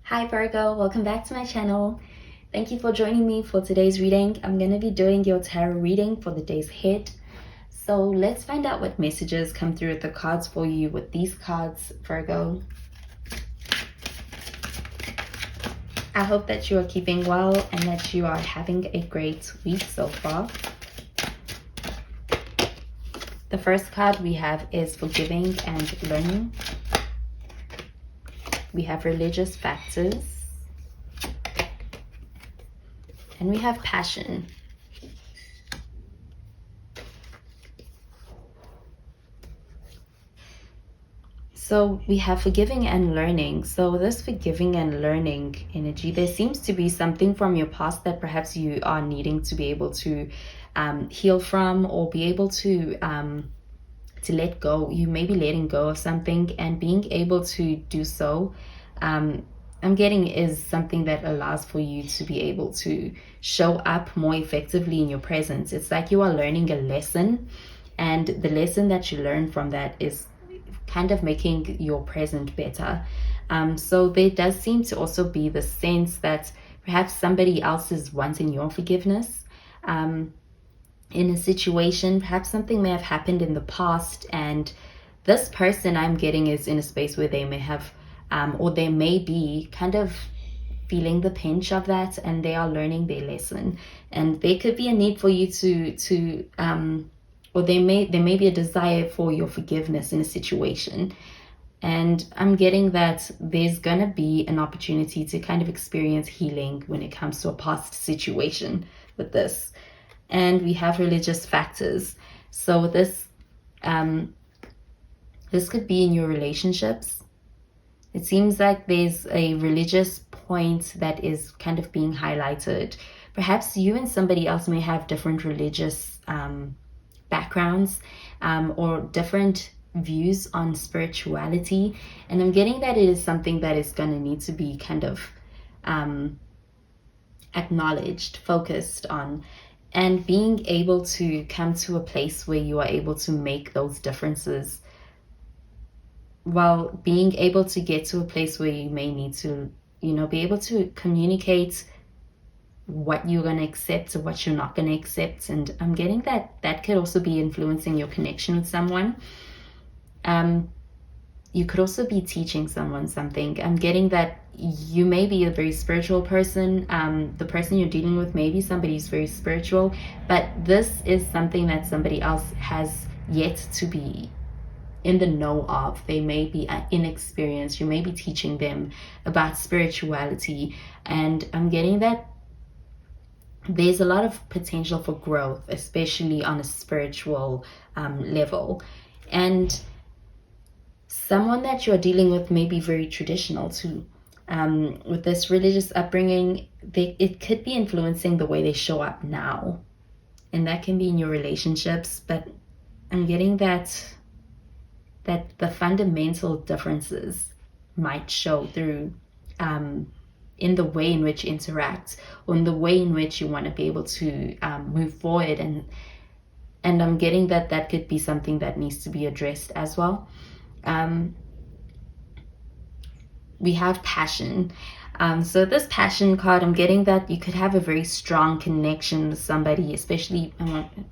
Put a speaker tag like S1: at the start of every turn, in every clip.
S1: Hi Virgo, welcome back to my channel. Thank you for joining me for today's reading. I'm going to be doing your tarot reading for the days ahead. So let's find out what messages come through with the cards for you with these cards, Virgo. I hope that you are keeping well and that you are having a great week so far. The first card we have is forgiving and learning. We have religious factors. And we have passion. So we have forgiving and learning. So this forgiving and learning energy, there seems to be something from your past that perhaps you are needing to be able to heal from, or be able to let go. You may be letting go of something, and being able to do so, I'm getting, is something that allows for you to be able to show up more effectively in your presence. It's like you are learning a lesson, and the lesson that you learn from that is kind of making your present better. So there does seem to also be the sense that perhaps somebody else is wanting your forgiveness in a situation. Perhaps something may have happened in the past, and this person, I'm getting, is in a space where they may have or they may be kind of feeling the pinch of that, and they are learning their lesson. And there could be a need for you to or there may be a desire for your forgiveness in a situation. And I'm getting that there's gonna be an opportunity to kind of experience healing when it comes to a past situation with this. And we have religious factors. So this could be in your relationships. It seems like there's a religious point that is kind of being highlighted. Perhaps you and somebody else may have different religious backgrounds or different views on spirituality. And I'm getting that it is something that is going to need to be kind of acknowledged, focused on, and being able to come to a place where you are able to make those differences, while being able to get to a place where you may need to, be able to communicate what you're going to accept or what you're not going to accept. And I'm getting that that could also be influencing your connection with someone. You could also be teaching someone something. I'm getting that you may be a very spiritual person. The person you're dealing with may be somebody who's very spiritual, but this is something that somebody else has yet to be in the know of. They may be inexperienced. You may be teaching them about spirituality, and I'm getting that there's a lot of potential for growth, especially on a spiritual level. And someone that you're dealing with may be very traditional too. With this religious upbringing, it could be influencing the way they show up now, and that can be in your relationships. But I'm getting that the fundamental differences might show through in the way in which you interact, or in the way in which you want to be able to move forward. And I'm getting that could be something that needs to be addressed as well. We have passion. So this passion card, I'm getting that you could have a very strong connection with somebody, especially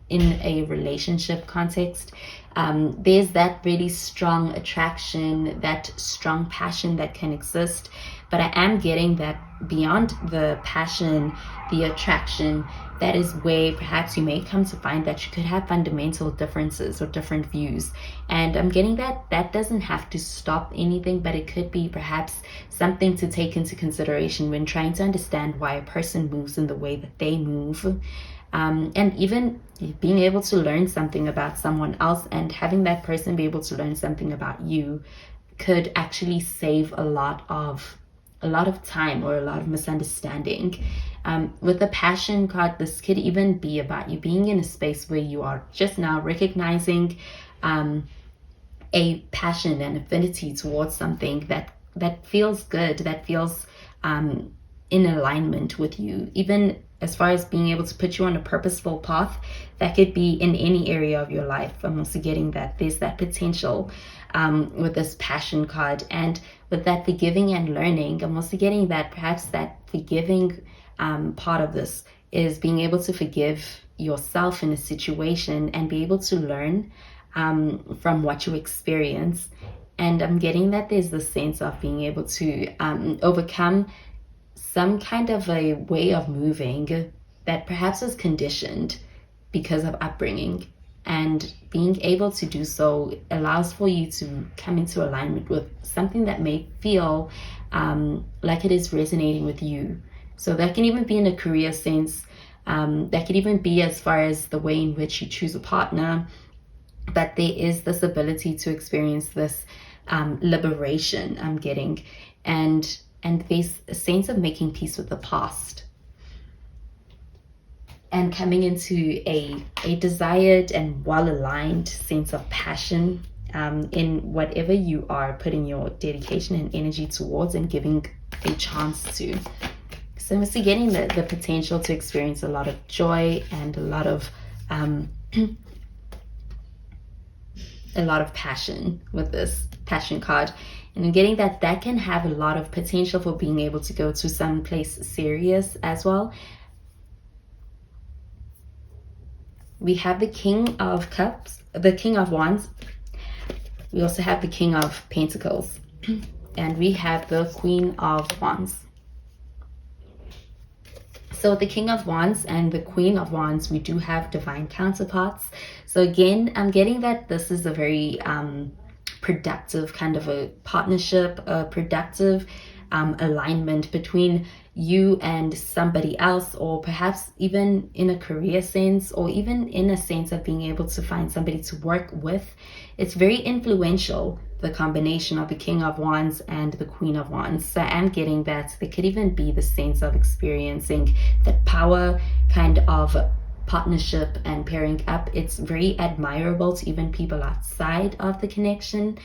S1: in a relationship context. There's that really strong attraction, that strong passion that can exist. But I am getting that beyond the passion, the attraction, that is where perhaps you may come to find that you could have fundamental differences or different views. And I'm getting that doesn't have to stop anything, but it could be perhaps something to take into consideration when trying to understand why a person moves in the way that they move. And even being able to learn something about someone else, and having that person be able to learn something about you, could actually save a lot of time or a lot of misunderstanding. With the passion card, this could even be about you being in a space where you are just now recognizing a passion and affinity towards something that feels good, that feels in alignment with you. Even as far as being able to put you on a purposeful path. That could be in any area of your life. I'm also getting that there's that potential with this passion card. And with that forgiving and learning, I'm also getting that perhaps that forgiving part of this is being able to forgive yourself in a situation and be able to learn from what you experience. And I'm getting that there's the sense of being able to overcome some kind of a way of moving that perhaps is conditioned because of upbringing. And being able to do so allows for you to come into alignment with something that may feel like it is resonating with you. So that can even be in a career sense. That could even be as far as the way in which you choose a partner. But there is this ability to experience this liberation I'm getting. And there's a sense of making peace with the past. And coming into a desired and well-aligned sense of passion in whatever you are putting your dedication and energy towards and giving a chance to. So I'm getting the potential to experience a lot of joy and a lot of passion with this passion card. And I'm getting that can have a lot of potential for being able to go to some place serious as well. We have the King of Cups, the King of Wands. We also have the King of Pentacles. And we have the Queen of Wands. So the King of Wands and the Queen of Wands, we do have divine counterparts. So again, I'm getting that this is a very productive kind of a partnership, a productive alignment between you and somebody else, or perhaps even in a career sense, or even in a sense of being able to find somebody to work with. It's very influential, the combination of the King of Wands and the Queen of Wands. So I'm getting that there could even be the sense of experiencing that power kind of partnership and pairing up. It's very admirable to even people outside of the connection.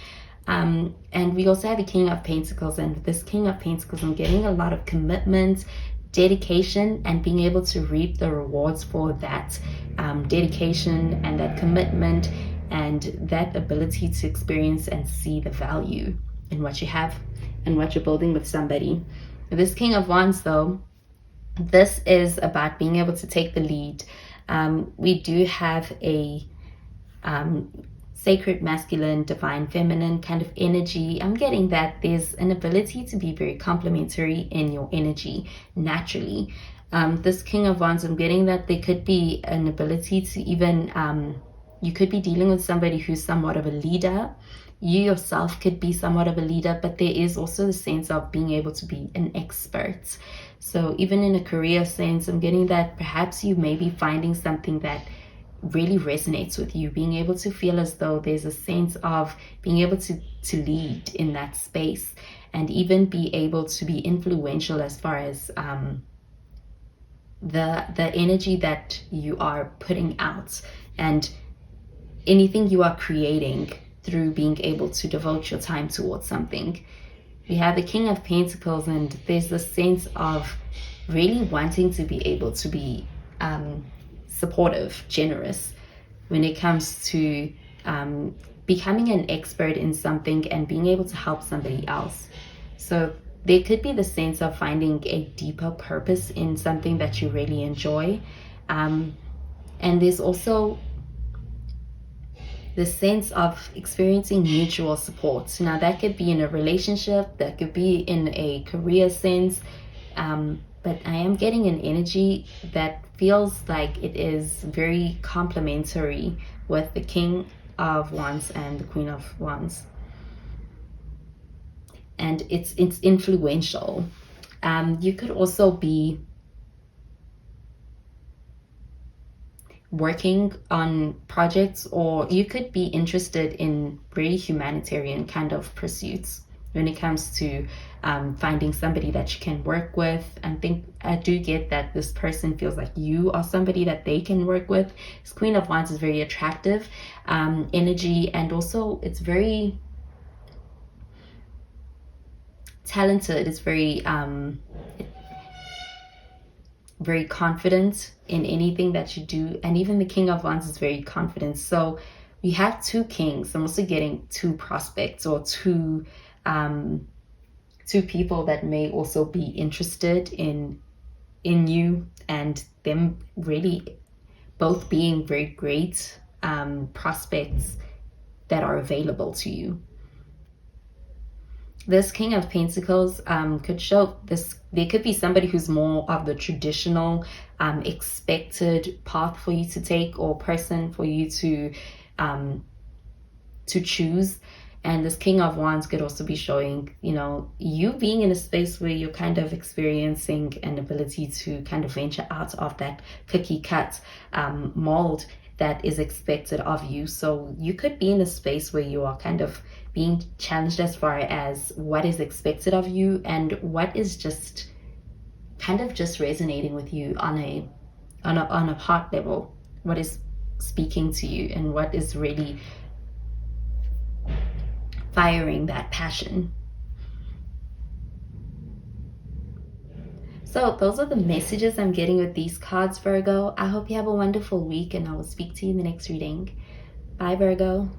S1: And we also have a King of Pentacles, and this King of Pentacles, I'm getting a lot of commitment, dedication, and being able to reap the rewards for that dedication and that commitment and that ability to experience and see the value in what you have and what you're building with somebody. This King of Wands, though, this is about being able to take the lead. We do have a sacred masculine, divine feminine kind of energy. I'm getting that there's an ability to be very complementary in your energy naturally. This King of Wands, I'm getting that there could be an ability to even, you could be dealing with somebody who's somewhat of a leader. You yourself could be somewhat of a leader, but there is also the sense of being able to be an expert. So even in a career sense, I'm getting that perhaps you may be finding something that really resonates with you, being able to feel as though there's a sense of being able to lead in that space and even be able to be influential as far as the energy that you are putting out and anything you are creating through being able to devote your time towards something. We have the King of Pentacles, and there's the sense of really wanting to be able to be supportive, generous when it comes to becoming an expert in something and being able to help somebody else. So there could be the sense of finding a deeper purpose in something that you really enjoy. And there's also the sense of experiencing mutual support. Now that could be in a relationship, that could be in a career sense, but I am getting an energy that feels like it is very complementary with the King of Wands and the Queen of Wands. And it's influential. You could also be working on projects, or you could be interested in really humanitarian kind of pursuits when it comes to finding somebody that you can work with. I do get that this person feels like you are somebody that they can work with. This Queen of Wands is very attractive energy, and also it's very talented. It's very very confident in anything that you do. And even the King of Wands is very confident. So we have two kings. I'm also getting two prospects, or two people that may also be interested in you, and them really both being very great prospects that are available to you. This King of Pentacles could show this. There could be somebody who's more of the traditional expected path for you to take, or person for you to choose. And this King of Wands could also be showing, you being in a space where you're kind of experiencing an ability to kind of venture out of that cookie cut mold that is expected of you. So you could be in a space where you are kind of being challenged as far as what is expected of you, and what is just kind of just resonating with you on a heart level, what is speaking to you, and what is really firing that passion. So those are the messages I'm getting with these cards, Virgo. I hope you have a wonderful week, and I will speak to you in the next reading. Bye, Virgo.